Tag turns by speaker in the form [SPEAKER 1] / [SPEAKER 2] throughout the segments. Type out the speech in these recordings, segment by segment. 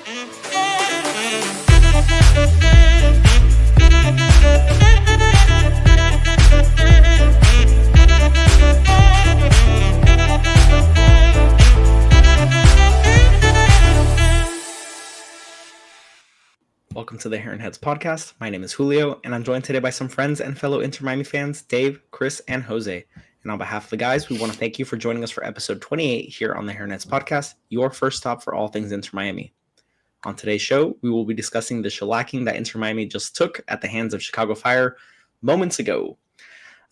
[SPEAKER 1] Welcome to the Heron Heads podcast. My name is Julio, and I'm joined today by some friends and fellow Inter Miami fans, Dave, Chris, and Jose. And on behalf of the guys, we want to thank you for joining us for episode 28 here on the Heron Heads podcast, your first stop for all things Inter Miami. On today's show, we will be discussing the shellacking that Inter Miami just took at the hands of Chicago Fire moments ago.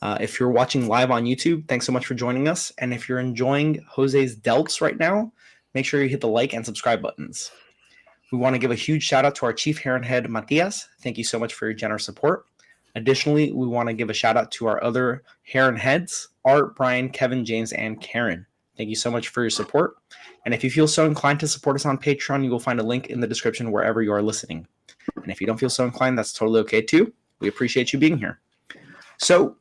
[SPEAKER 1] If you're watching live on YouTube, thanks so much for joining us. And if you're enjoying Jose's delts right now, make sure you hit the like and subscribe buttons. We want to give a huge shout out to our chief Heron Head, Matias. Thank you so much for your generous support. Additionally, we want to give a shout out to our other Heron Heads, Art, Brian, Kevin, James, and Karen. Thank you so much for your support. And if you feel so inclined to support us on Patreon, you will find a link in the description wherever you are listening. And if you don't feel so inclined, that's totally okay too. We appreciate you being here. So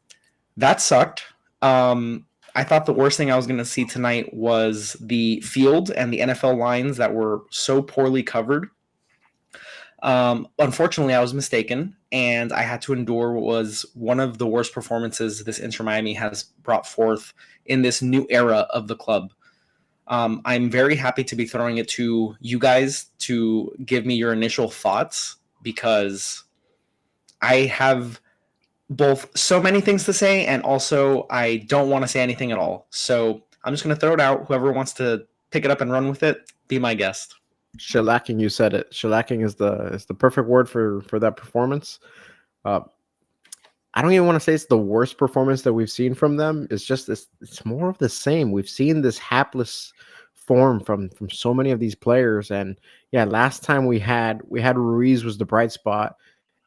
[SPEAKER 1] that sucked. I thought the worst thing I was going to see tonight was the field and the NFL lines that were so poorly covered. Unfortunately, I was mistaken, and I had to endure what was one of the worst performances this Inter Miami has brought forth in this new era of the club. I'm very happy to be throwing it to you guys to give me your initial thoughts, because I have both so many things to say, and also I don't want to say anything at all. So I'm just going to throw it out. Whoever wants to pick it up and run with it, be my guest.
[SPEAKER 2] Shellacking, you said it. Shellacking is the perfect word for that performance. I don't even want to say it's the worst performance that we've seen from them. It's just this. It's more of the same. We've seen this hapless form from so many of these players. And yeah, last time we had Ruiz was the bright spot.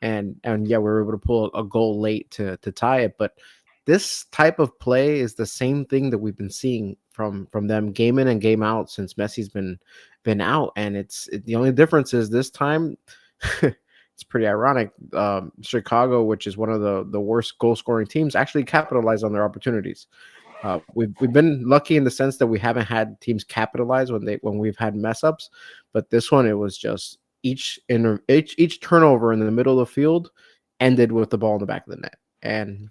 [SPEAKER 2] And yeah, we were able to pull a goal late to tie it. But this type of play is the same thing that we've been seeing from them game in and game out since Messi's been out. And the only difference is this time, it's pretty ironic. Chicago, which is one of the worst goal scoring teams, actually capitalized on their opportunities. We've been lucky in the sense that we haven't had teams capitalize when we've had mess ups, but this one, it was just each turnover in the middle of the field ended with the ball in the back of the net. And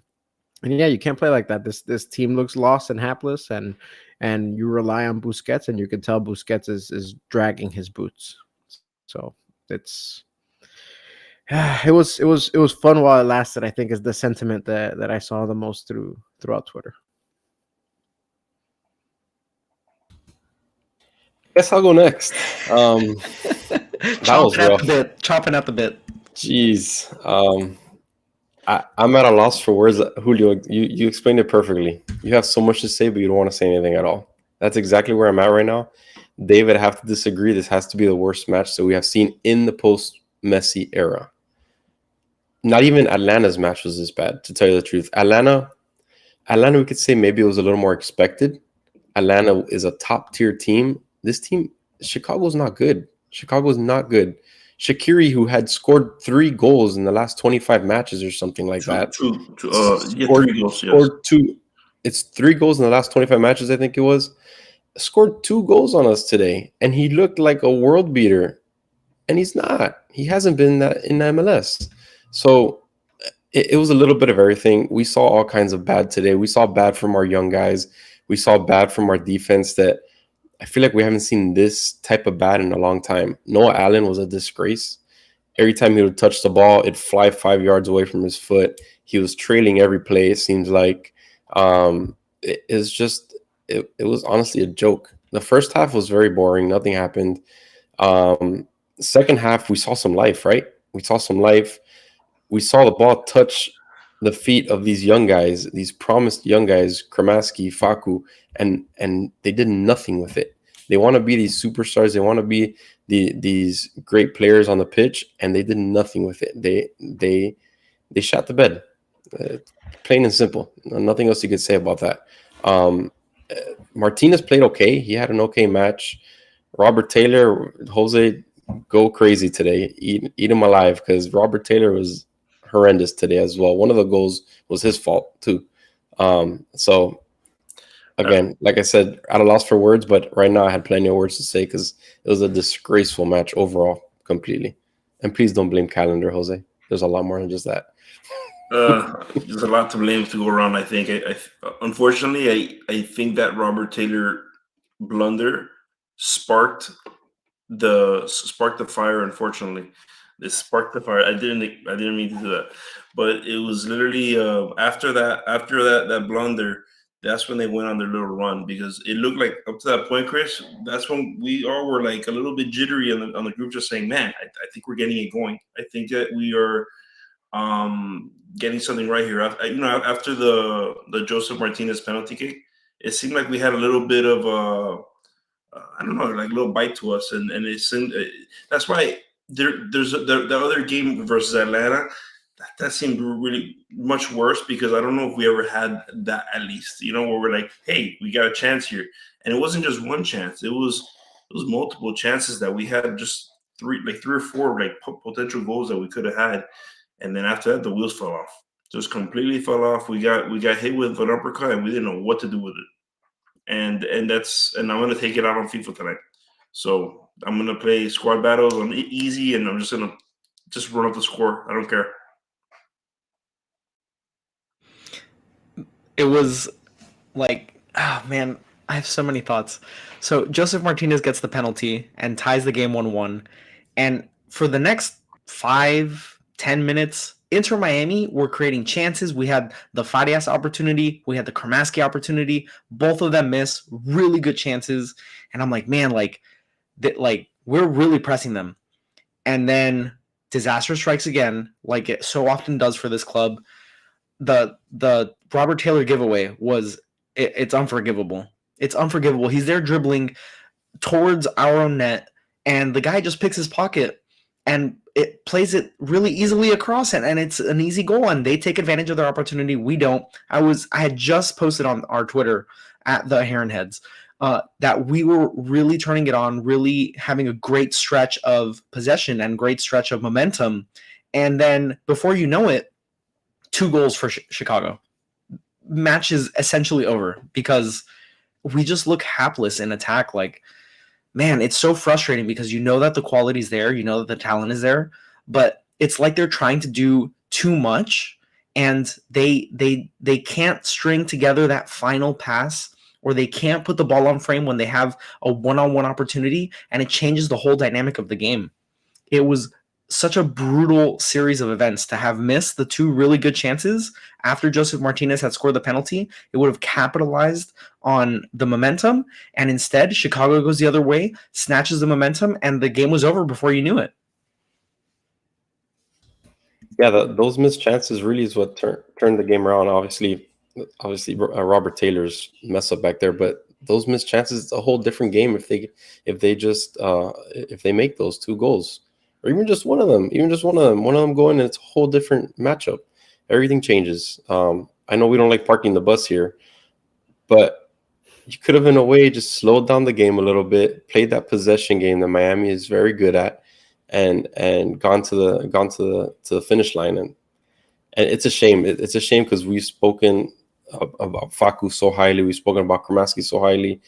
[SPEAKER 2] yeah, you can't play like that. This team looks lost and hapless, and you rely on Busquets, and you can tell Busquets is dragging his boots. So it was fun while it lasted, I think, is the sentiment that I saw the most throughout Twitter.
[SPEAKER 3] Guess I'll go next.
[SPEAKER 1] Chopping up a bit.
[SPEAKER 3] Jeez. I'm at a loss for words. Julio, you explained it perfectly. You have so much to say, but you don't want to say anything at all. That's exactly where I'm at right now. David, I have to disagree. This has to be the worst match that we have seen in the post-Messi era. Not even Atlanta's match was this bad, to tell you the truth. Atlanta, we could say maybe it was a little more expected. Atlanta is a top-tier team. This team, Chicago's not good. Chicago's not good. Shaqiri, who had scored 3 goals in the last 25 matches or something like that.
[SPEAKER 4] 3 goals, yes.
[SPEAKER 3] Scored 2. It's 3 goals in the last 25 matches, I think it was. Scored 2 goals on us today, and he looked like a world beater. And he's not. He hasn't been that in MLS. So it was a little bit of everything. We saw all kinds of bad today. We saw bad from our young guys. We saw bad from our defense that I feel like we haven't seen this type of bad in a long time. Noah Allen was a disgrace. Every time he would touch the ball, it'd fly 5 yards away from his foot. He was trailing every play, it seems like. It was honestly a joke. The first half was very boring. Nothing happened. Second half, we saw some life, right? We saw some life. We saw the ball touch the feet of these young guys, these promised young guys, Kramaski, Facu, and they did nothing with it. They want to be these superstars. They want to be these great players on the pitch, and they did nothing with it. They shot the bed, plain and simple. Nothing else you could say about that. Martinez played okay. He had an okay match. Robert Taylor, Jose, go crazy today. Eat him alive, because Robert Taylor was horrendous today as well. One of the goals was his fault too. So again, like I said, at a loss for words, but right now I had plenty of words to say because it was a disgraceful match overall, completely. And please don't blame calendar, Jose. There's a lot more than just that.
[SPEAKER 4] There's a lot to blame to go around. I think. Unfortunately, I think that Robert Taylor blunder sparked the fire. Unfortunately, it sparked the fire. I didn't mean to do that, but it was literally after that blunder. That's when they went on their little run because it looked like up to that point, Chris. That's when we all were like a little bit jittery on the group, just saying, "Man, I think we're getting it going. I think that we are getting something right here." After the Joseph Martinez penalty kick, it seemed like we had a little bit of I don't know, like a little bite to us, and it seemed that's why there's the other game versus Atlanta. That seemed really much worse because I don't know if we ever had that at least, where we're like, hey, we got a chance here, and it wasn't just one chance; it was multiple chances that we had, just three or four like potential goals that we could have had. And then after that, the wheels fell off. Just completely fell off. We got hit with an uppercut, and we didn't know what to do with it. And I'm gonna take it out on FIFA tonight. So I'm gonna play squad battles on easy, and I'm just gonna run up the score. I don't care.
[SPEAKER 1] It was like, oh man, I have so many thoughts. So Joseph Martinez gets the penalty and ties the game 1-1. And for the next 5-10 minutes, Inter Miami were creating chances. We had the Farias opportunity. We had the Kramaski opportunity. Both of them miss. Really good chances. And I'm like, man, we're really pressing them. And then disaster strikes again, like it so often does for this club. The Robert Taylor giveaway it's unforgivable. It's unforgivable. He's there dribbling towards our own net, and the guy just picks his pocket and it plays it really easily across, and it's an easy goal, and they take advantage of their opportunity. We don't. I had just posted on our Twitter at the Heron Heads that we were really turning it on, really having a great stretch of possession and great stretch of momentum. And then before you know it, 2 goals for Chicago. Match is essentially over because we just look hapless in attack. Like, man, it's so frustrating because you know that the quality's there, you know that the talent is there, but it's like they're trying to do too much, and they can't string together that final pass, or they can't put the ball on frame when they have a one-on-one opportunity, and it changes the whole dynamic of the game. It was such a brutal series of events to have missed the 2 really good chances after Joseph Martinez had scored the penalty. It would have capitalized on the momentum, and instead Chicago goes the other way, snatches the momentum, and the game was over before you knew it.
[SPEAKER 3] Yeah, those missed chances really is what turned the game around. Obviously, Robert Taylor's mess up back there, but those missed chances, it's a whole different game if they make those 2 goals. Or even just one of them, going, and it's a whole different matchup. Everything changes. I know we don't like parking the bus here, but you could have, in a way, just slowed down the game a little bit, played that possession game that Miami is very good at, and gone to the finish line. And it's a shame. It's a shame because we've spoken about Facu so highly, we've spoken about Kramaski so highly,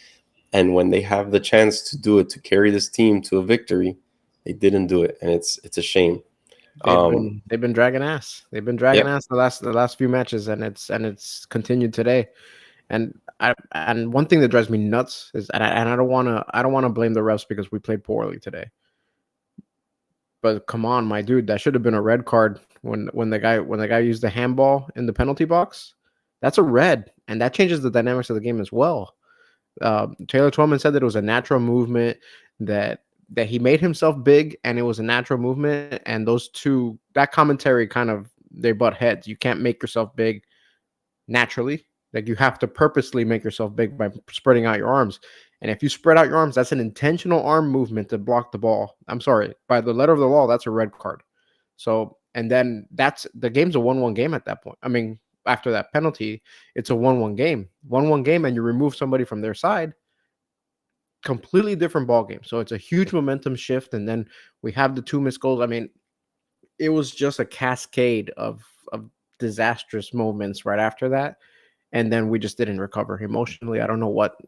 [SPEAKER 3] and when they have the chance to do it, to carry this team to a victory, they didn't do it, and it's a shame.
[SPEAKER 2] They've been dragging ass. They've been dragging ass the last few matches, and it's continued today. And one thing that drives me nuts is, and I don't want to blame the refs because we played poorly today. But come on, my dude, that should have been a red card when the guy used the handball in the penalty box. That's a red, and that changes the dynamics of the game as well. Taylor Twellman said that it was a natural movement, that he made himself big, and it was a natural movement. And those two, that commentary kind of, they butt heads. You can't make yourself big naturally. Like, you have to purposely make yourself big by spreading out your arms. And if you spread out your arms, that's an intentional arm movement to block the ball. I'm sorry, by the letter of the law, that's a red card. So, and then the game's a 1-1 game at that point. I mean, after that penalty, it's a 1-1 game. 1-1 game, and you remove somebody from their side, completely different ball game. So it's a huge momentum shift, and then we have the 2 missed goals. I mean, it was just a cascade of disastrous moments right after that. and then we just didn't recover emotionally. I don't know what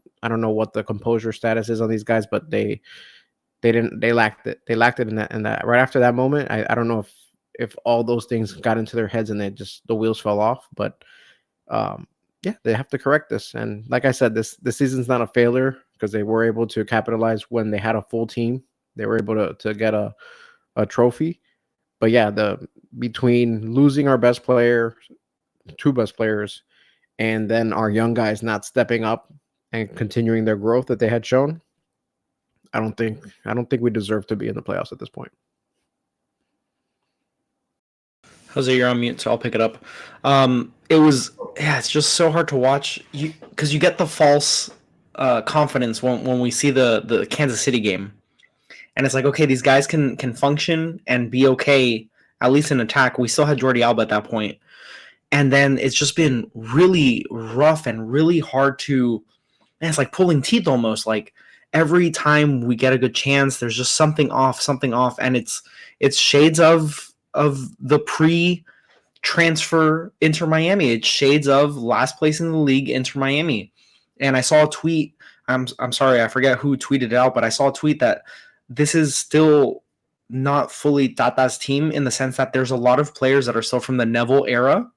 [SPEAKER 2] the composure status is on these guys, but they lacked it. They lacked it in that right after that moment. I don't know if all those things got into their heads and the wheels fell off, but yeah, they have to correct this. And like I said, this season's not a failure because they were able to capitalize when they had a full team. They were able to get a trophy. But yeah, between losing our best player, two best players, and then our young guys not stepping up and continuing their growth that they had shown, I don't think we deserve to be in the playoffs at this point.
[SPEAKER 1] Jose, you're on mute, so I'll pick it up. It's just so hard to watch because you get the false confidence when we see the Kansas City game, and it's like, okay, these guys can function and be okay at least in attack. We still had Jordi Alba at that point, and then it's just been really rough and really hard to. Man, it's like pulling teeth almost. Like every time we get a good chance, there's just something off, and it's shades of the pre-transfer Inter Miami. It's shades of last place in the league Inter Miami. And I saw a tweet. I'm sorry, I forget who tweeted it out, but I saw a tweet that this is still not fully Tata's team in the sense that there's a lot of players that are still from the Neville era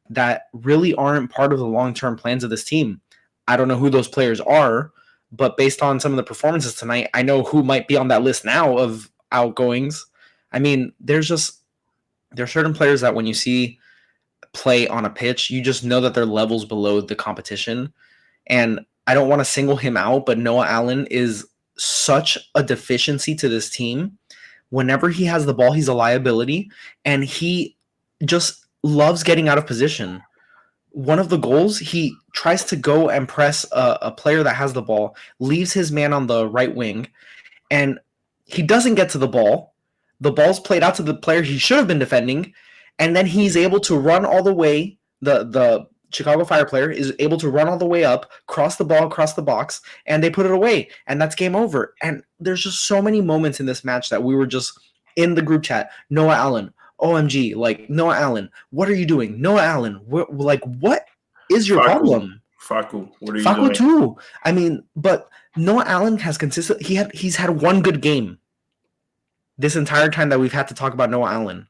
[SPEAKER 1] that really aren't part of the long-term plans of this team. I don't know who those players are, but based on some of the performances tonight, I know who might be on that list now of outgoings. I mean, there are certain players that when you see play on a pitch, you just know that they're levels below the competition. And I don't want to single him out, but Noah Allen is such a deficiency to this team. Whenever he has the ball, he's a liability, and he just loves getting out of position. One of the goals, he tries to go and press a player that has the ball, leaves his man on the right wing, and he doesn't get to the ball. The ball's played out to the player he should have been defending, and then he's able to run all the way. The Chicago Fire player is able to run all the way up, cross the ball, across the box, and they put it away, and that's game over. And there's just so many moments in this match that we were just in the group chat. Noah Allen, OMG, like, Noah Allen, what are you doing? Noah Allen, what is your problem?
[SPEAKER 4] Facu, what are you doing?
[SPEAKER 1] Facu too. I mean, but Noah Allen has he's had one good game this entire time that we've had to talk about Noah Allen.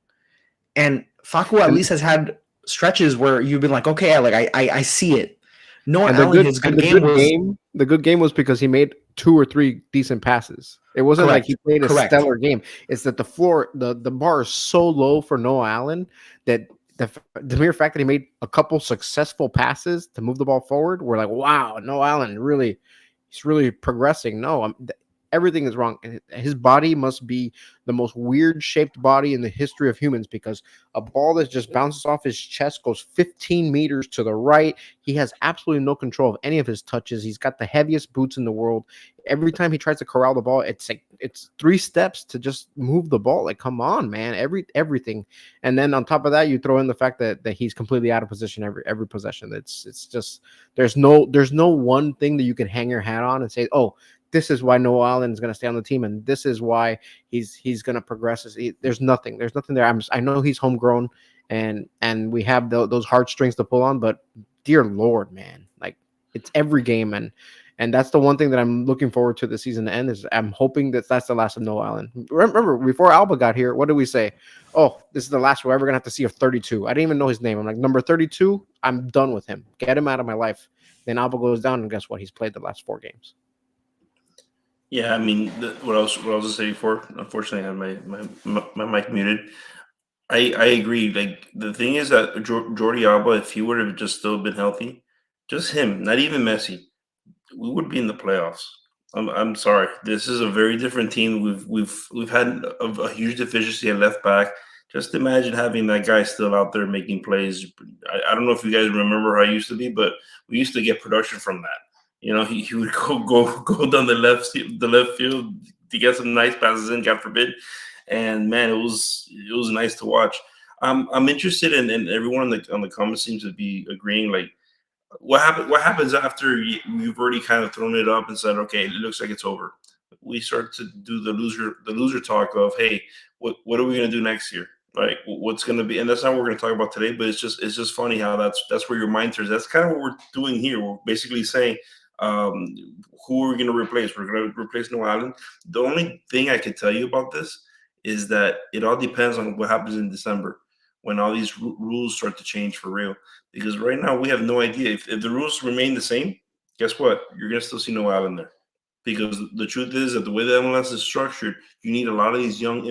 [SPEAKER 1] And Facu at least has had stretches where you've been like, okay, I see it. Noah Allen, his good game
[SPEAKER 2] the good game was because he made 2 or 3 decent passes. It wasn't like he played a stellar game. It's that the bar is so low for Noah Allen that the mere fact that he made a couple successful passes to move the ball forward, we're like, wow, Noah Allen he's really progressing. No, everything is wrong. His body must be the most weird shaped body in the history of humans, because a ball that just bounces off his chest goes 15 meters to the right. He has absolutely no control of any of his touches. He's got the heaviest boots in the world. Every time he tries to corral the ball, it's 3 steps to just move the ball. Like, come on, man, everything. And then on top of that, you throw in the fact that he's completely out of position every possession. It's just there's no one thing that you can hang your hat on and say, oh, this is why Noah Allen is going to stay on the team, and this is why he's going to progress. There's nothing there. I know he's homegrown, and we have those heartstrings to pull on, but dear Lord, man, like, it's every game, and that's the one thing that I'm looking forward to the season to end, is I'm hoping that's the last of Noah Allen. Remember, before Alba got here, what did we say? Oh, this is the last we're ever going to have to see of 32. I didn't even know his name. I'm like, number 32, I'm done with him. Get him out of my life. Then Alba goes down, and guess what? He's played the last 4 games.
[SPEAKER 4] Yeah, I mean, what I was going to say before, unfortunately, I had my mic muted. I agree. Like, the thing is that Jordi Alba, if he would have just still been healthy, just him, not even Messi, we would be in the playoffs. I'm sorry. This is a very different team. We've had a huge deficiency at left back. Just imagine having that guy still out there making plays. I don't know if you guys remember how it used to be, but we used to get production from that. You know, he would go down the left field to get some nice passes in, God forbid. And man, it was nice to watch. I'm interested in everyone on the comments seems to be agreeing. Like, what happens after you've already kind of thrown it up and said, okay, it looks like it's over. We start to do the loser talk of, hey, what are we going to do next year? Like what's going to be, and that's not what we're going to talk about today. But it's just funny how that's where your mind turns. That's kind of what we're doing here. We're basically saying, um, who are we going to replace? We're going to replace Noah Allen. The only thing I can tell you about this is that it all depends on what happens in December when all these rules start to change for real. Because right now we have no idea if the rules remain the same. Guess what? You're going to still see Noah Allen there. Because the truth is that the way the MLS is structured, you need a lot of these young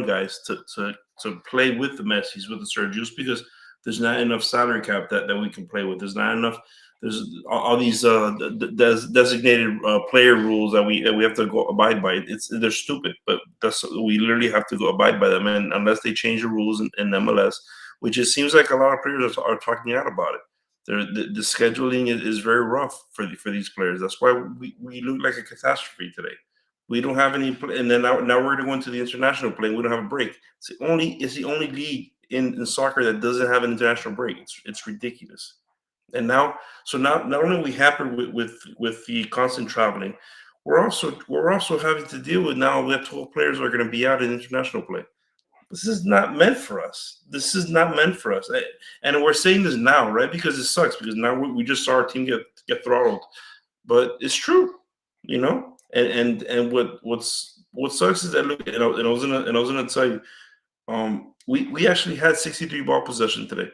[SPEAKER 4] guys to play with the Messis, with the Sergios, because there's not enough salary cap that we can play with. There's not enough. There's all these designated player rules that we have to go abide by. They're stupid, but we literally have to go abide by them, and unless they change the rules in MLS, which it seems like a lot of players are talking out about it. The scheduling is very rough for these players. That's why we look like a catastrophe today. We don't have any, and then now we're going to go into the international play. And we don't have a break. It's the only league in soccer that doesn't have an international break. It's ridiculous. And now not only are we happy with the constant traveling, we're also having to deal with now we have 12 players are going to be out in international play. This is not meant for us. This is not meant for us. And we're saying this now, right? Because it sucks. Because now we just saw our team get throttled. But it's true, you know. And what sucks is that look, and I was gonna tell you, we actually had 63 ball possession today.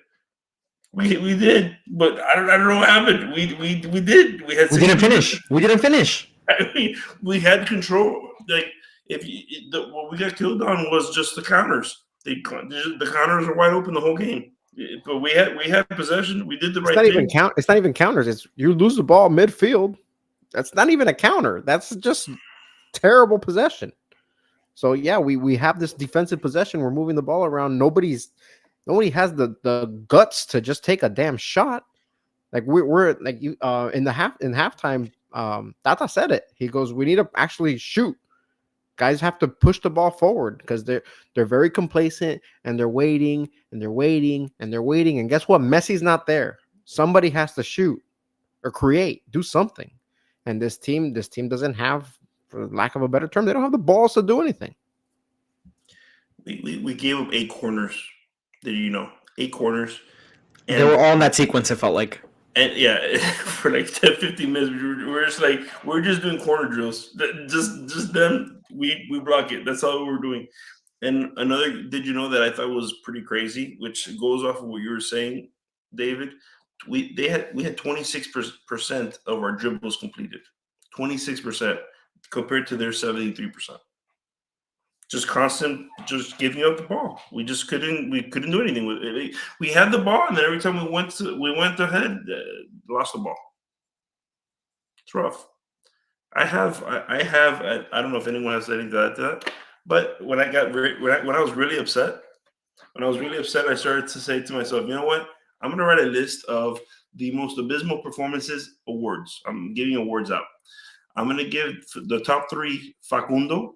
[SPEAKER 4] We did, but I don't know what happened. We did. We
[SPEAKER 1] didn't finish. We didn't finish.
[SPEAKER 4] We had control. Like what we got killed on was just the counters. The counters are wide open the whole game. But we had possession. We did the right thing.
[SPEAKER 2] It's not even counters. It's you lose the ball midfield. That's not even a counter. That's just terrible possession. So yeah, we have this defensive possession. We're moving the ball around. Nobody has the guts to just take a damn shot. Like we're like you in halftime. Tata said it. He goes, we need to actually shoot. Guys have to push the ball forward because they're very complacent and they're waiting and they're waiting and they're waiting. And guess what? Messi's not there. Somebody has to shoot or create, do something. And this team doesn't have, for lack of a better term, they don't have the balls to do anything.
[SPEAKER 4] We gave up 8 corners. Did you know 8 corners?
[SPEAKER 1] And they were all in that sequence. It felt like.
[SPEAKER 4] And yeah, for like 10, 15 minutes, we're just doing corner drills. Just them, we block it. That's all we're doing. And another, did you know that I thought was pretty crazy, which goes off of what you were saying, David? We had 26% of our dribbles completed, 26% compared to their 73%. Just constant, just giving up the ball. We couldn't do anything with it. We had the ball, and then every time we went ahead, lost the ball. It's rough. I don't know if anyone has anything to add to that, but when I was really upset, I started to say to myself, you know what? I'm going to write a list of the most abysmal performances awards. I'm giving awards out. I'm going to give the top 3 Facundo,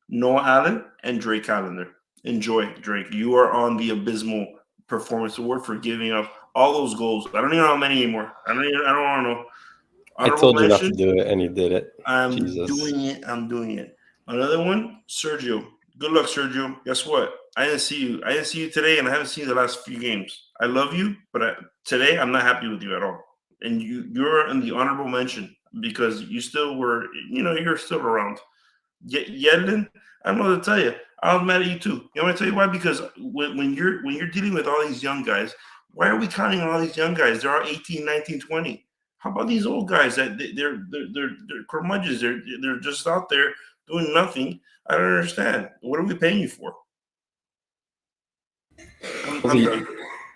[SPEAKER 4] Noah Allen, and Drake Callender. Enjoy, Drake. You are on the abysmal performance award for giving up all those goals. I don't even know how many anymore. I don't want to know.
[SPEAKER 3] I told you not to do it, and you did it.
[SPEAKER 4] I'm doing it. Another one, Sergio. Good luck, Sergio. Guess what? I didn't see you today, and I haven't seen you the last few games. I love you, but today I'm not happy with you at all. And you're in the honorable mention because you still were, you're still around. Yedlin, I don't know what to tell you. I was mad at you too. You know what I tell you why? Because when you're dealing with all these young guys, why are we counting on all these young guys? They're all 18, 19, 20. How about these old guys that they're curmudgeons? They're just out there doing nothing. I don't understand. What are we paying you for?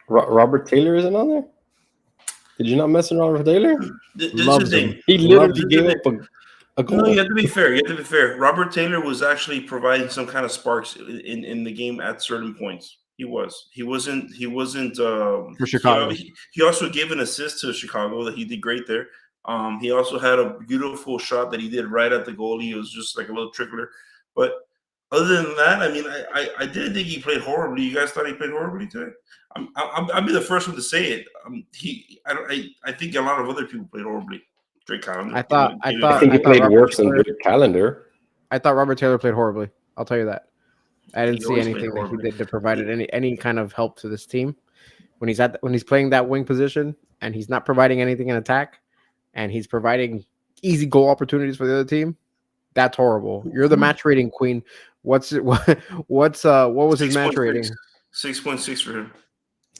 [SPEAKER 3] Robert Taylor isn't on there? Did you not mess with Robert Taylor?
[SPEAKER 4] Loves him.
[SPEAKER 3] He literally gave up a goal.
[SPEAKER 4] No, you have to be fair. Robert Taylor was actually providing some kind of sparks in the game at certain points. He wasn't
[SPEAKER 2] for Chicago.
[SPEAKER 4] He also gave an assist to Chicago that he did great there. He also had a beautiful shot that he did right at the goalie. It was just like a little trickler. But other than that, I mean, I didn't think he played horribly. You guys thought he played horribly today? I'll be the first one to say it. I think a lot of other people played horribly. Drake Callender.
[SPEAKER 3] I think he played worse than Drake Callender.
[SPEAKER 2] I thought Robert Taylor played horribly. I'll tell you that. I didn't
[SPEAKER 4] He
[SPEAKER 2] see
[SPEAKER 4] always played
[SPEAKER 2] anything that he
[SPEAKER 4] horribly.
[SPEAKER 2] did that provided any kind of help to this team when he's playing that wing position and he's not providing anything in attack and he's providing easy goal opportunities for the other team. That's horrible. You're the match rating queen. What was his match
[SPEAKER 4] 6.6.
[SPEAKER 2] rating?
[SPEAKER 4] 6.6 for him.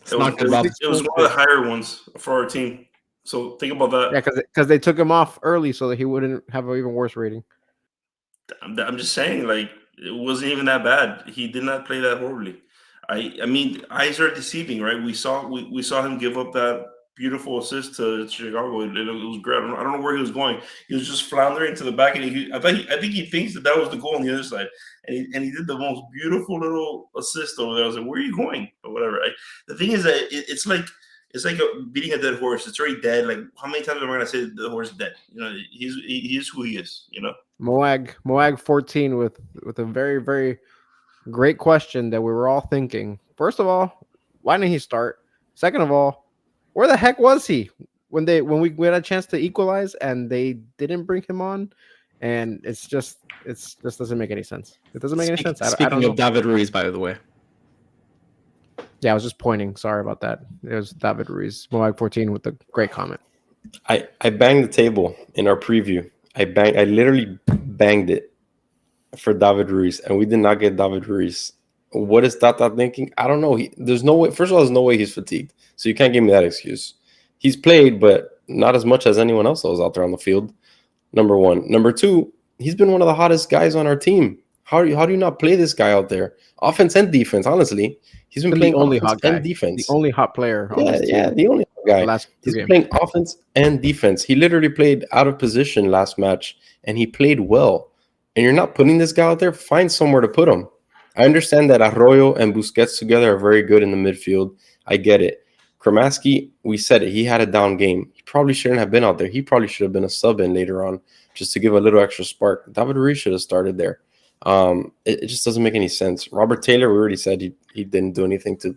[SPEAKER 1] It's not good,
[SPEAKER 4] It
[SPEAKER 1] Bob.
[SPEAKER 4] was one of the higher ones for our team. So think about that.
[SPEAKER 2] Yeah, because they took him off early so that he wouldn't have an even worse rating.
[SPEAKER 4] I'm just saying, like, it wasn't even that bad. He did not play that horribly. I mean, eyes are deceiving, right? We saw him give up that beautiful assist to Chicago. It was great. I don't know where he was going. He was just floundering to the back, and I think he thinks that was the goal on the other side, and he did the most beautiful little assist over there. I was like, where are you going? But whatever. The thing is that it's like beating a dead horse. It's already dead. Like, how many times am I gonna say the horse is dead? You know, he is who he is. You know.
[SPEAKER 2] Moag 14 with a very, very great question that we were all thinking. First of all, why didn't he start? Second of all, where the heck was he when we had a chance to equalize and they didn't bring him on? And it just doesn't make any sense. It doesn't make any sense. I don't
[SPEAKER 1] Speaking
[SPEAKER 2] know.
[SPEAKER 1] of David Ruiz, by the way.
[SPEAKER 2] Yeah, I was just pointing. Sorry about that. It was David Ruiz, Moag 14 with a great comment.
[SPEAKER 3] I banged the table in our preview. I literally banged it for David Ruiz, and we did not get David Ruiz. What is Tata thinking? I don't know. There's no way. First of all, there's no way he's fatigued. So you can't give me that excuse. He's played, but not as much as anyone else that was out there on the field. Number one. Number two, he's been one of the hottest guys on our team. How do you not play this guy out there? Offense and defense, honestly. He's been playing
[SPEAKER 2] the only
[SPEAKER 3] offense
[SPEAKER 2] hot guy,
[SPEAKER 3] and defense.
[SPEAKER 2] the only hot player on this team.
[SPEAKER 3] Yeah, the only hot guy. He's playing offense and defense. He literally played out of position last match, and he played well. And you're not putting this guy out there, find somewhere to put him. I understand that Arroyo and Busquets together are very good in the midfield. I get it. Kramaski, we said it. He had a down game. He probably shouldn't have been out there. He probably should have been a sub in later on just to give a little extra spark. David Ruiz should have started there. It just doesn't make any sense. Robert Taylor, we already said he didn't do anything to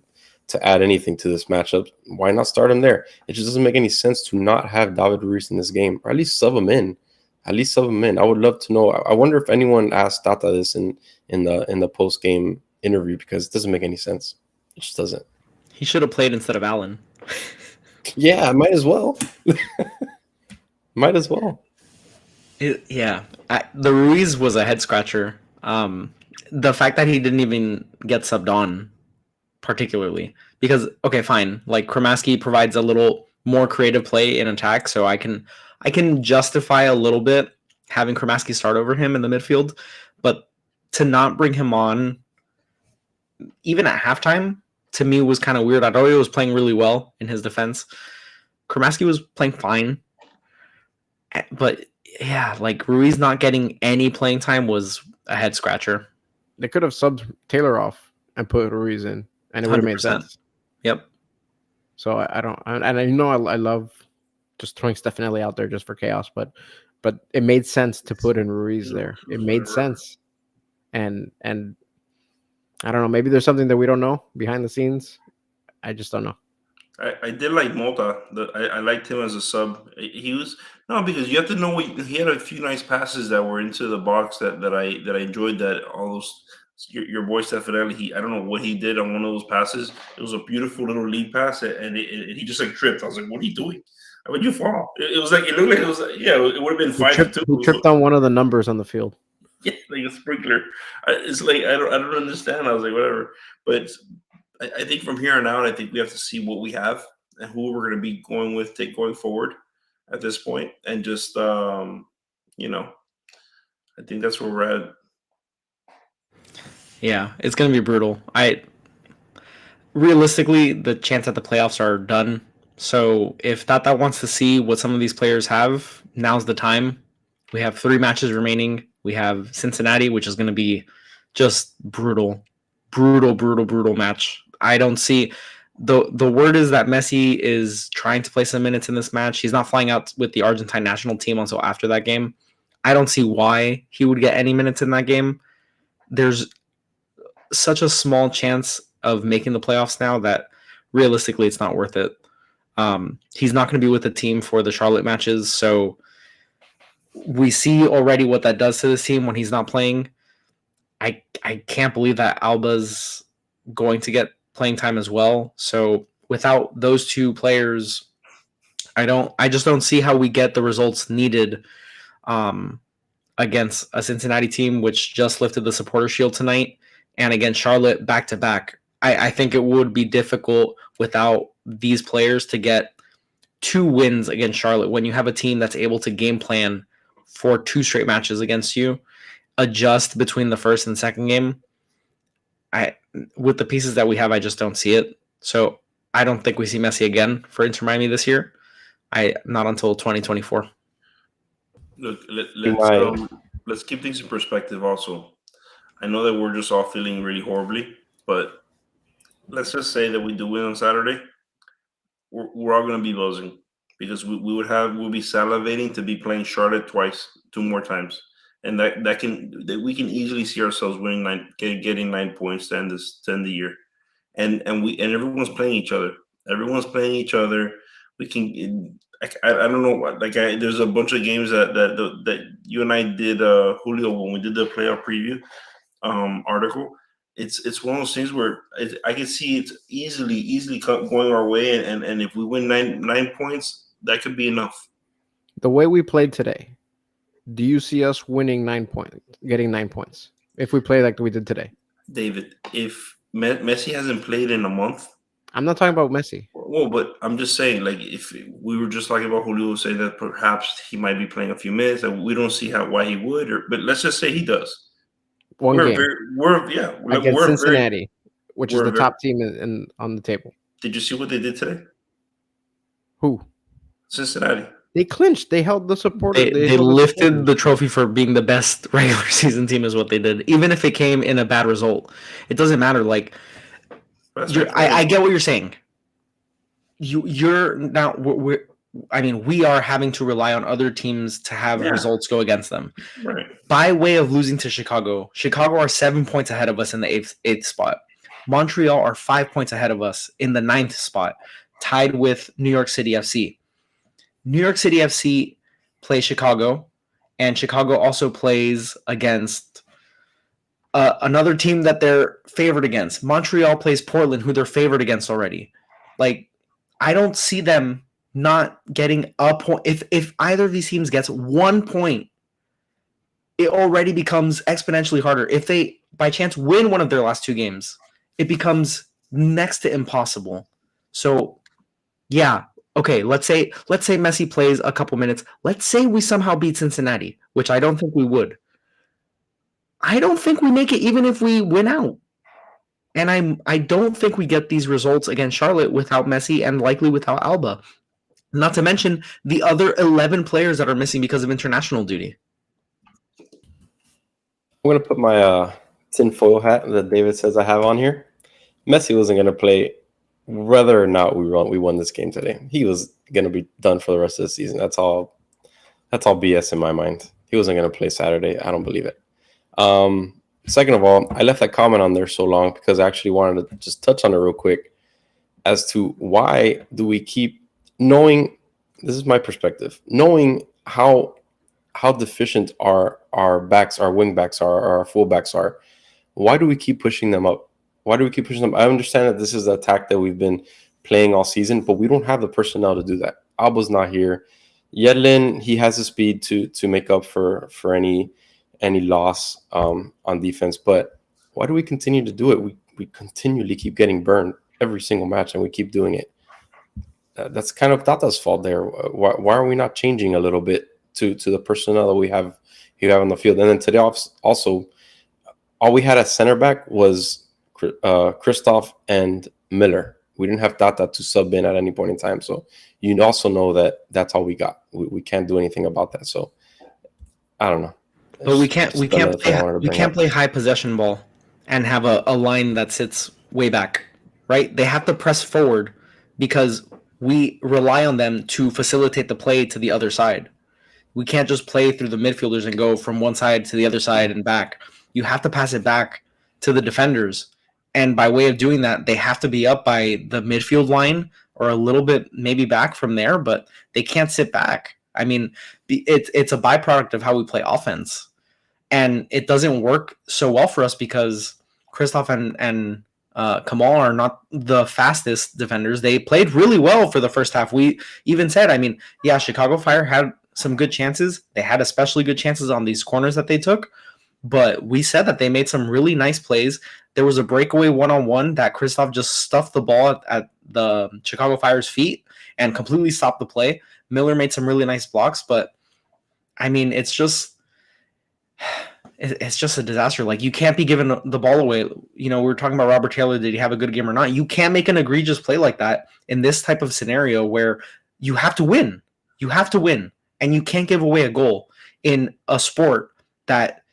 [SPEAKER 3] add anything to this matchup. Why not start him there? It just doesn't make any sense to not have David Ruiz in this game, or at least sub him in. I would love to know. I wonder if anyone asked Tata this in the post game interview, because it doesn't make any sense. It just doesn't.
[SPEAKER 1] He should have played instead of Allen.
[SPEAKER 3] Yeah, might as well. Might as well.
[SPEAKER 1] The Ruiz was a head scratcher. The fact that he didn't even get subbed on, particularly, because okay, fine, like Kramaski provides a little more creative play in attack, so I can justify a little bit having Kramaski start over him in the midfield, but to not bring him on even at halftime, to me, was kind of weird. Arroyo was playing really well in his defense. Kramaski was playing fine, but yeah, like Ruiz not getting any playing time was a head scratcher.
[SPEAKER 2] They could have subbed Taylor off and put Ruiz in, and it would have made sense.
[SPEAKER 1] Yep.
[SPEAKER 2] So I love just throwing Stefanelli out there just for chaos, but it made sense to put in Ruiz there. It made sense, and I don't know. Maybe there's something that we don't know behind the scenes. I just don't know.
[SPEAKER 4] I did like Mota. I liked him as a sub. He was because you have to know he had a few nice passes that were into the box that I enjoyed. That all those your boy Stefanelli. I don't know what he did on one of those passes. It was a beautiful little lead pass, and he just like tripped. I was like, what are you doing? How would you fall? It was like it looked like it was it would have been 5-2.
[SPEAKER 2] He tripped on one of the numbers on the field.
[SPEAKER 4] Yeah, like a sprinkler. It's like I don't understand. I was like, whatever. But I think from here on out, I think we have to see what we have and who we're going to be going forward at this point, and just I think that's where we're at.
[SPEAKER 1] Yeah, it's going to be brutal. Realistically, the chance that the playoffs are done. So if Tata wants to see what some of these players have, now's the time. We have 3 matches remaining. We have Cincinnati, which is going to be just brutal match. I don't see the word is that Messi is trying to play some minutes in this match. He's not flying out with the Argentine national team until after that game. I don't see why he would get any minutes in that game. There's such a small chance of making the playoffs now that realistically it's not worth it. He's not going to be with the team for the Charlotte matches, so we see already what that does to this team when he's not playing. I can't believe that Alba's going to get playing time as well. So without those two players, I just don't see how we get the results needed against a Cincinnati team which just lifted the supporter shield tonight, and against Charlotte back to back. I think it would be difficult without these players to get 2 wins against Charlotte when you have a team that's able to game plan for 2 straight matches against you, adjust between the first and second game. With the pieces that we have, I just don't see it. So I don't think we see Messi again for Inter Miami this year. Not until 2024.
[SPEAKER 4] Look, let's keep things in perspective also. I know that we're just all feeling really horribly, but let's just say that we do win on Saturday. We're all going to be buzzing because we'll be salivating to be playing Charlotte 2 more times, and that we can easily see ourselves winning getting 9 points to end the year, and everyone's playing each other. Everyone's playing each other. We can. I don't know. There's a bunch of games that you and I did, Julio, when we did the playoff preview article. It's one of those things where I can see it easily going our way, and if we win 9 points, that could be enough.
[SPEAKER 2] The way we played today, do you see us winning 9 points, getting 9 points if we play like we did today?
[SPEAKER 4] David, if Messi hasn't played in a month.
[SPEAKER 2] I'm not talking about Messi.
[SPEAKER 4] Well, but I'm just saying, like, if we were just talking about Julio, say that perhaps he might be playing a few minutes, and we don't see why he would, but let's just say he does.
[SPEAKER 2] One game against Cincinnati, which is the top team on the table.
[SPEAKER 4] Did you see what they did today?
[SPEAKER 2] Who?
[SPEAKER 4] Cincinnati.
[SPEAKER 2] They clinched. They held the supporter.
[SPEAKER 1] They lifted the trophy for being the best regular season team is what they did. Even if it came in a bad result, it doesn't matter. Like, I get what you're saying. You're now. We are having to rely on other teams to have results go against them.
[SPEAKER 4] Right.
[SPEAKER 1] By way of losing to Chicago are 7 points ahead of us in the eighth spot. Montreal are 5 points ahead of us in the 9th spot, tied with New York City FC. New York City FC plays Chicago, and Chicago also plays against another team that they're favored against. Montreal plays Portland, who they're favored against already. Like, I don't see them not getting a point. If either of these teams gets 1 point, it already becomes exponentially harder. If they, by chance, win one of their last 2 games, it becomes next to impossible. So, yeah, okay, let's say Messi plays a couple minutes. Let's say we somehow beat Cincinnati, which I don't think we would. I don't think we make it even if we win out. And I don't think we get these results against Charlotte without Messi and likely without Alba. Not to mention the other 11 players that are missing because of international duty.
[SPEAKER 3] I'm going to put my tinfoil hat that David says I have on here. Messi wasn't going to play whether or not we won this game today. He was going to be done for the rest of the season. That's all BS in my mind. He wasn't going to play Saturday. I don't believe it. Second of all, I left that comment on there so long because I actually wanted to just touch on it real quick as to why do we keep knowing, this is my perspective, knowing how deficient our backs, our wing backs are, our full backs are. Why do we keep pushing them up? Why do we keep pushing them? I understand that this is the attack that we've been playing all season, but we don't have the personnel to do that. Alba's not here. Yedlin, he has the speed to make up for any loss on defense, but why do we continue to do it? We continually keep getting burned every single match, and we keep doing it. That's kind of Tata's fault there. Why are we not changing a little bit to the personnel that we have on the field? And then today also, all we had at center back was Christoph and Miller. We didn't have Tata to sub in at any point in time. So you also know that that's all we got. We can't do anything about that. So I don't know.
[SPEAKER 1] But we can't play high possession ball and have a line that sits way back, right? They have to press forward because we rely on them to facilitate the play to the other side. We can't just play through the midfielders and go from one side to the other side and back. You have to pass it back to the defenders. And by way of doing that, they have to be up by the midfield line or a little bit maybe back from there, but they can't sit back. I mean, it's a byproduct of how we play offense. And it doesn't work so well for us because Kristoff and Kamal are not the fastest defenders. They played really well for the first half. We even said, I mean, yeah, Chicago Fire had some good chances. They had especially good chances on these corners that they took. But we said that they made some really nice plays. There was a breakaway one-on-one that Kristoff just stuffed the ball at the Chicago Fire's feet and completely stopped the play. Miller made some really nice blocks, but I mean, it's just a disaster. Like, you can't be giving the ball away. We were talking about Robert Taylor. Did he have a good game or not? You can't make an egregious play like that in this type of scenario where you have to win. You have to win, and you can't give away a goal in a sport that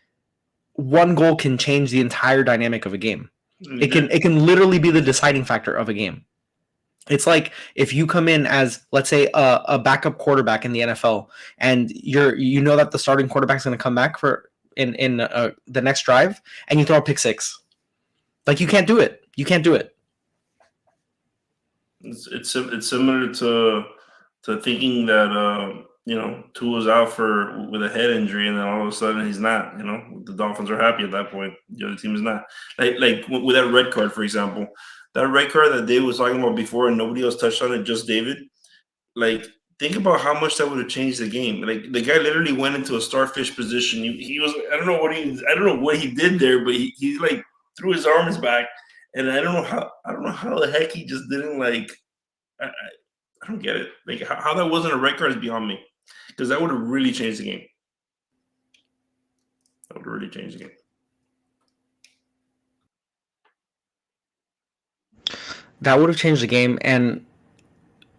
[SPEAKER 1] one goal can change the entire dynamic of a game. It can literally be the deciding factor of a game. It's like if you come in as, let's say, a backup quarterback in the NFL, and you know that the starting quarterback's going to come back in the next drive, and you throw a pick six. Like, you can't do it. You can't do it.
[SPEAKER 4] It's similar to thinking that Tua's out with a head injury, and then all of a sudden he's not. The Dolphins are happy at that point. The other team is not. Like with that red card, for example, that red card that Dave was talking about before, and nobody else touched on it, just David. Like, think about how much that would have changed the game. Like, the guy literally went into a starfish position. He was I don't know what he did there, but he like threw his arms back, and I don't know how the heck he just didn't like. I don't get it. Like, how that wasn't a red card is beyond me, because that would have really changed the game.
[SPEAKER 1] That would have changed the game, and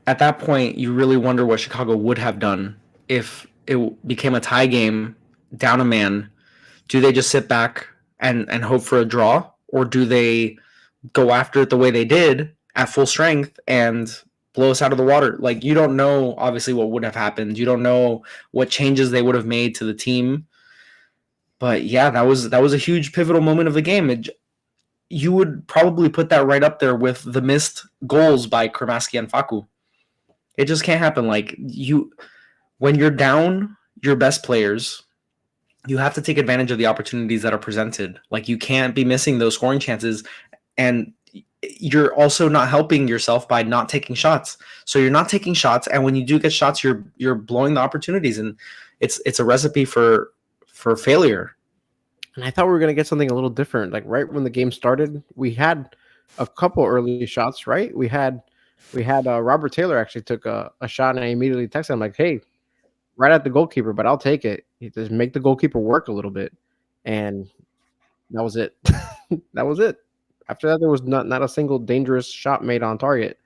[SPEAKER 1] at that point, you really wonder what Chicago would have done if it became a tie game, down a man. Do they just sit back and hope for a draw, or do they go after it the way they did at full strength and blow us out of the water? Like, you don't know, obviously, what would have happened. You don't know what changes they would have made to the team. But yeah, that was a huge pivotal moment of the game. You would probably put that right up there with the missed goals by Kremaski and Facu. It just can't happen. Like, when you're down your best players, you have to take advantage of the opportunities that are presented. Like, you can't be missing those scoring chances, and you're also not helping yourself by not taking shots. So you're not taking shots, and when you do get shots, you're blowing the opportunities, and it's a recipe for failure.
[SPEAKER 2] And I thought we were going to get something a little different. Like, right when the game started, we had a couple early shots, right? We had Robert Taylor actually took a shot, and I immediately texted him like, hey, right at the goalkeeper, but I'll take it. Just make the goalkeeper work a little bit. And that was it. That was it. After that, there was not a single dangerous shot made on target.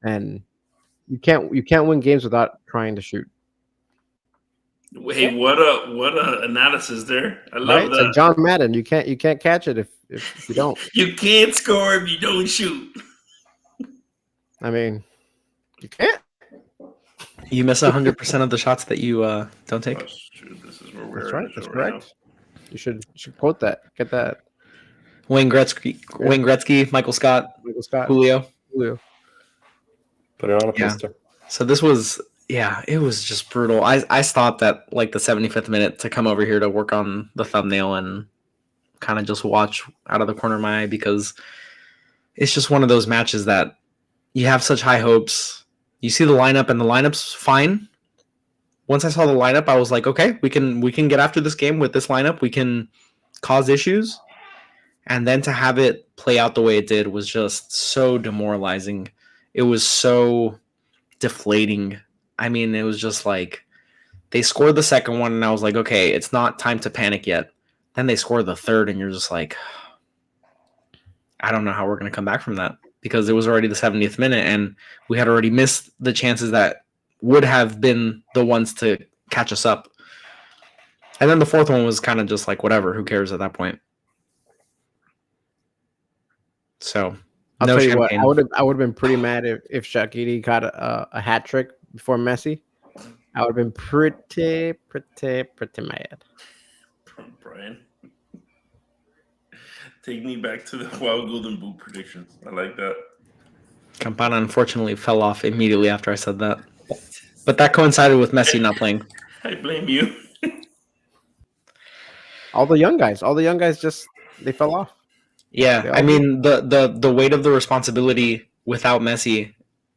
[SPEAKER 2] And you can't win games without trying to shoot.
[SPEAKER 4] Hey, what a analysis there. I love
[SPEAKER 2] It's
[SPEAKER 4] that.
[SPEAKER 2] like John Madden. You can't catch it if you don't.
[SPEAKER 4] You can't score if you don't shoot.
[SPEAKER 2] I mean, you can't.
[SPEAKER 1] You miss 100% of the shots that you don't take.
[SPEAKER 4] That's true. This is where we're
[SPEAKER 2] That's right. That's correct. You should quote that. Get that.
[SPEAKER 1] Wayne Gretzky, Michael Scott, Julio.
[SPEAKER 3] Put it on a
[SPEAKER 1] Yeah.
[SPEAKER 3] poster.
[SPEAKER 1] So this was, it was just brutal. I stopped at like the 75th minute to come over here to work on the thumbnail and kind of just watch out of the corner of my eye, because it's just one of those matches that you have such high hopes. You see the lineup, and the lineup's fine. Once I saw the lineup, I was like, okay, we can get after this game with this lineup. We can cause issues. And then to have it play out the way it did was just so demoralizing. It was so deflating. I mean, it was just like, they scored the second one, and I was like, okay, it's not time to panic yet. Then they scored the third, and you're just like, I don't know how we're going to come back from that, because it was already the 70th minute, and we had already missed the chances that would have been the ones to catch us up. And then the fourth one was kind of just like, whatever, who cares at that point? So
[SPEAKER 2] I'll
[SPEAKER 1] no
[SPEAKER 2] tell you
[SPEAKER 1] champagne.
[SPEAKER 2] what, I would have been pretty mad if Shaqiri got a hat trick before Messi. I would have been pretty mad.
[SPEAKER 4] Brian, take me back to the Wild Golden Boot predictions. I like that.
[SPEAKER 1] Campana unfortunately fell off immediately after I said that. But that coincided with Messi not playing.
[SPEAKER 4] I blame you.
[SPEAKER 2] all the young guys just they fell off.
[SPEAKER 1] Yeah,
[SPEAKER 2] They
[SPEAKER 1] I
[SPEAKER 2] all did.
[SPEAKER 1] mean the weight of the responsibility without Messi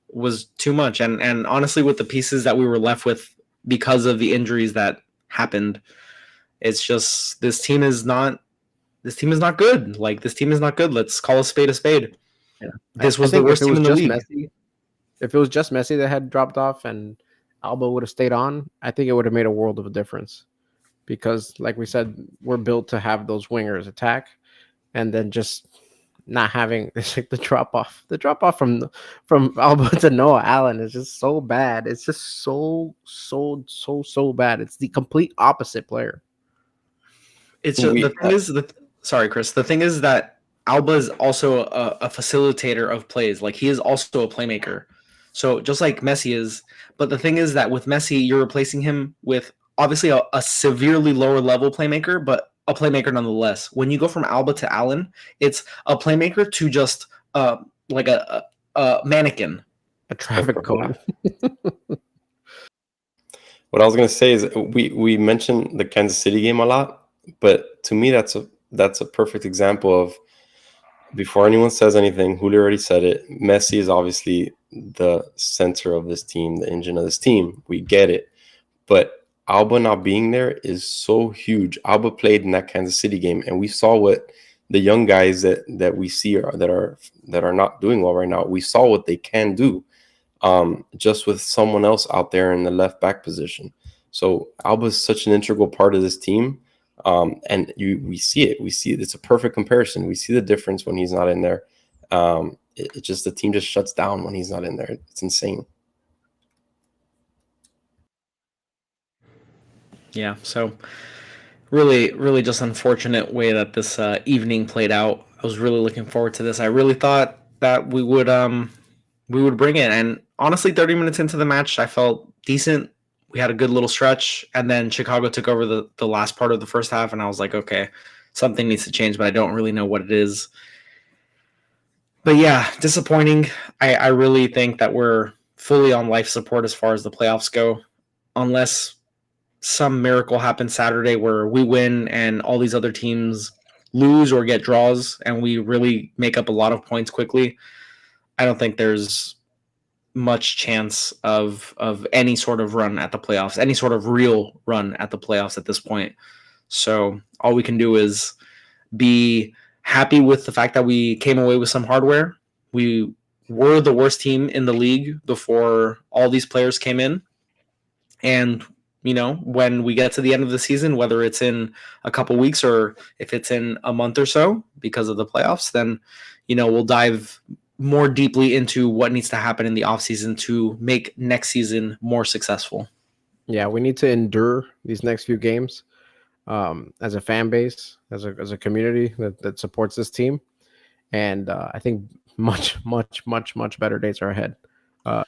[SPEAKER 1] was too much, and honestly, with the pieces that we were left with because of the injuries that happened, it's just this team is not good. Like this team is not good. Let's call a spade a spade.
[SPEAKER 2] Yeah.
[SPEAKER 1] This
[SPEAKER 2] I
[SPEAKER 1] was the
[SPEAKER 2] think if
[SPEAKER 1] worst
[SPEAKER 2] it
[SPEAKER 1] team
[SPEAKER 2] was
[SPEAKER 1] in the
[SPEAKER 2] just
[SPEAKER 1] league.
[SPEAKER 2] Messi, if it was just Messi that had dropped off and Alba would have stayed on, I think it would have made a world of a difference. Because, like we said, we're built to have those wingers attack, and then just not having it's like the drop off from Alba to Noah Allen is just so bad. It's just so bad. It's the complete opposite player.
[SPEAKER 1] It's just, the
[SPEAKER 3] We
[SPEAKER 1] thing is that sorry, Chris. The thing is that Alba is also a facilitator of plays. Like he is also a playmaker. So just like Messi is, but the thing is that with Messi, you're replacing him with obviously a severely lower level playmaker, but a playmaker nonetheless. When you go from Alba to Allen, it's a playmaker to just like a mannequin.
[SPEAKER 2] A traffic cone.
[SPEAKER 3] What I was gonna say is we mentioned the Kansas City game a lot, but to me that's a perfect example of before anyone says anything, Julio already said it. Messi is obviously the center of this team, the engine of this team. We get it. But Alba not being there is so huge. Alba played in that Kansas City game, and we saw what the young guys that we see that are not doing well right now. We saw what they can do, just with someone else out there in the left back position. So Alba is such an integral part of this team, and we see it. We see it. It's a perfect comparison. We see the difference when he's not in there. It just the team just shuts down when he's not in there. It's insane.
[SPEAKER 1] Yeah, so really just unfortunate way that this evening played out. I was really looking forward to this. I really thought that we would bring it, and honestly 30 minutes into the match I felt decent. We had a good little stretch, and then Chicago took over the last part of the first half, and I was like, okay, something needs to change, but I don't really know what it is. But yeah, disappointing. I really think that we're fully on life support as far as the playoffs go, unless some miracle happens Saturday where we win and all these other teams lose or get draws and we really make up a lot of points quickly. I don't think there's much chance of any sort of run at the playoffs, any sort of real run at the playoffs at this point. So all we can do is be happy with the fact that we came away with some hardware. We were the worst team in the league before all these players came in. And, you know, when we get to the end of the season, whether it's in a couple weeks or if it's in a month or so because of the playoffs, then, you know, we'll dive more deeply into what needs to happen in the offseason to make next season more successful.
[SPEAKER 2] Yeah, we need to endure these next few games as a fan base, as a community that supports this team. And I think much better days are ahead.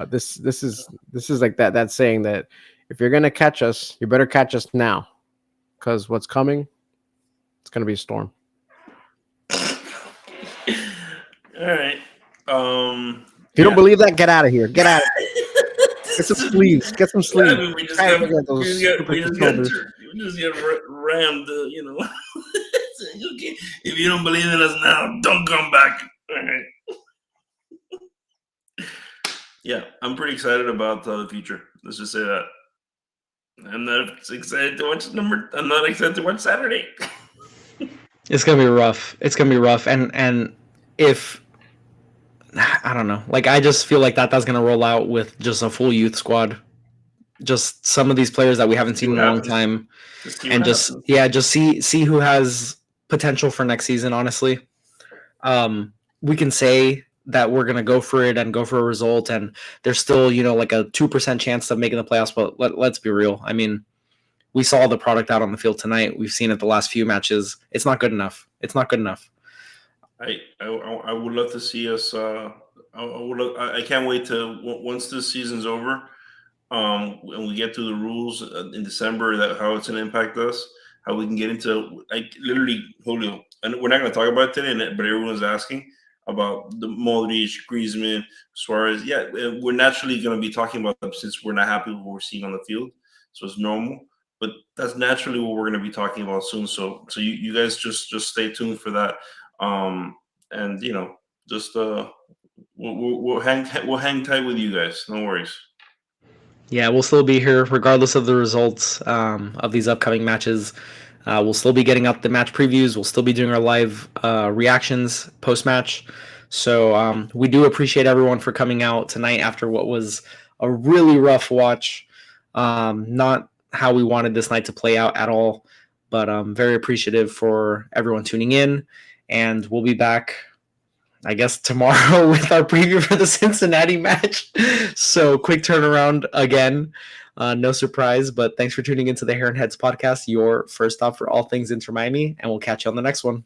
[SPEAKER 2] This is like that saying that if you're gonna catch us, you better catch us now, because what's coming, it's gonna be a storm.
[SPEAKER 4] All right.
[SPEAKER 2] If you don't believe that, get out of here. Get out of here. Get some sleeves. Get some sleeves.
[SPEAKER 4] Yeah, I mean, we just got rammed, you know. Okay. If you don't believe in us now, don't come back. All right. Yeah, I'm pretty excited about the future. Let's just say that. I'm not excited to watch I'm not excited to watch Saturday.
[SPEAKER 1] It's gonna be rough. It's gonna be rough. And if I don't know, like I just feel like that's gonna roll out with just a full youth squad. Just some of these players that we haven't seen in a long time. And just see who has potential for next season, honestly. We can say that we're going to go for it and go for a result, and there's still, you know, like a 2% chance of making the playoffs, but let's be real. I mean, we saw the product out on the field tonight. We've seen it the last few matches. It's not good enough. It's not good enough.
[SPEAKER 4] I would love to see us. I can't wait to once this season's over, and we get to the rules in December, that how it's going to impact us, how we can get into like literally Julio. And we're not going to talk about it today, but everyone's asking about the Modric, Griezmann, Suarez. Yeah, we're naturally going to be talking about them since we're not happy with what we're seeing on the field, so it's normal. but that's naturally what we're going to be talking about soon. So you guys just stay tuned for that. And just we'll hang tight with you guys. No worries.
[SPEAKER 1] Yeah, we'll still be here regardless of the results of these upcoming matches. We'll still be getting up the match previews. We'll still be doing our live reactions post-match. So we do appreciate everyone for coming out tonight after what was a really rough watch. Not how we wanted this night to play out at all, but I'm very appreciative for everyone tuning in. And we'll be back, I guess, tomorrow with our preview for the Cincinnati match. So quick turnaround again. No surprise, but thanks for tuning into the Heron Heads podcast, your first stop for all things Inter Miami, and we'll catch you on the next one.